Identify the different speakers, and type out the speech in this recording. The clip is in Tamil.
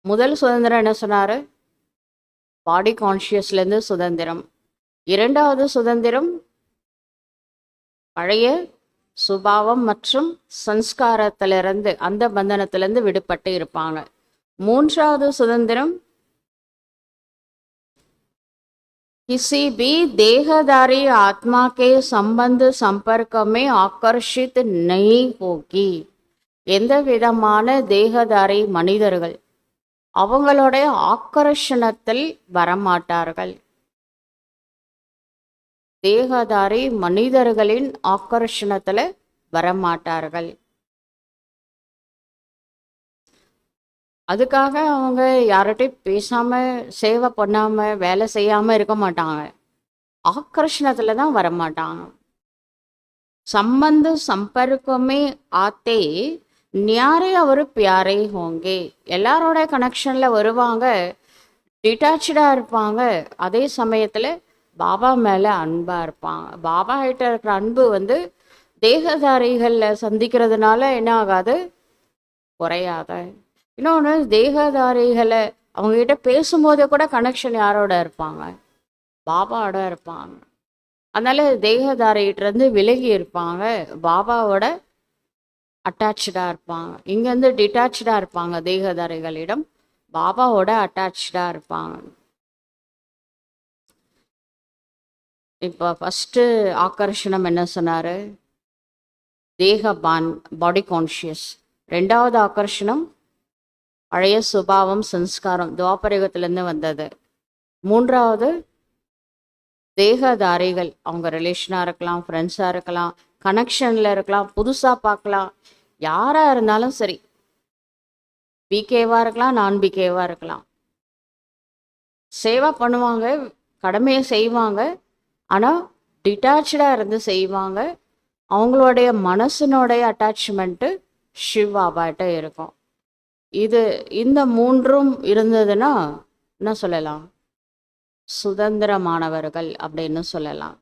Speaker 1: முதல் சுதந்திரம் என்ன சொன்னார்? பாடி கான்ஷியஸ்லேருந்து சுதந்திரம். இரண்டாவது சுதந்திரம் பழைய சுபாவம் மற்றும் சன்ஸ்காரத்திலிருந்து, அந்த பந்தனத்திலிருந்து விடுபட்டு இருப்பாங்க. மூன்றாவது சுதந்திரம் किसी भी देहधारी आत्मा के संबंध संपर्क में आकर्षित नहीं होगी. எந்த விதமான தேகதாரி மனிதர்கள் அவங்களுடைய ஆக்கர்ஷணத்தில் வரமாட்டார்கள். தேகதாரி மனிதர்களின் ஆக்கர்ஷணத்துல வரமாட்டார்கள். அதுக்காக அவங்க யார்கிட்டையும் பேசாம, சேவை பண்ணாம, வேலை செய்யாம இருக்க மாட்டாங்க. ஆக்கர்ஷணத்துல தான் வரமாட்டாங்க. சம்பந்த சம்பர்க்கமே ஆத்தே न्यारे और प्यारे होंगे. எல்லாரோட கனெக்ஷன்ல வருவாங்க, டிட்டாச்சா இருப்பாங்க. அதே சமயத்துல பாபா மேல அன்பா இருப்பாங்க. பாபா கிட்ட இருக்கிற அன்பு தேகதாரிகள்ல சந்திக்கிறதுனால என்ன ஆகாது? குறையாத. இன்னொன்று, தேகதாரிகளை அவங்ககிட்ட பேசும்போது கூட கனெக்ஷன் யாரோட இருப்பாங்க? பாபாவோட இருப்பாங்க. அதனால தேகதாரிகிட்ட விலகி இருப்பாங்க, பாபாவோட அட்டாச்சாக இருப்பாங்க. இங்கேருந்து டிட்டாச்சாக இருப்பாங்க. தேகதாரிகளிடம் பாபாவோட அட்டாச்சாக இருப்பாங்க. இப்போ ஃபஸ்ட்டு ஆக்கர்ஷணம் என்ன சொன்னார்? தேகபான், பாடி கான்ஷியஸ். ரெண்டாவது ஆக்கர்ஷணம் பழைய சுபாவம், சன்ஸ்காரம், துவாபரயுகத்திலேருந்து வந்தது. மூன்றாவது தேகதாரிகள், அவங்க ரிலேஷனாக இருக்கலாம், ஃப்ரெண்ட்ஸாக இருக்கலாம், கனெக்ஷனில் இருக்கலாம், புதுசாக பார்க்கலாம், யாராக இருந்தாலும் சரி, பிகேவாக இருக்கலாம், நான் பிகேவாக இருக்கலாம். சேவை பண்ணுவாங்க, கடமையை செய்வாங்க, ஆனால் டிட்டாச்சாக இருந்து செய்வாங்க. அவங்களுடைய மனசினுடைய அட்டாச்மெண்ட்டு சிவாபாட்ட இருக்கும். இந்த மூன்றும் இருந்ததுன்னா என்ன சொல்லலாம்? சுதந்திரமானவர்கள் அப்படின்னு சொல்லலாம்.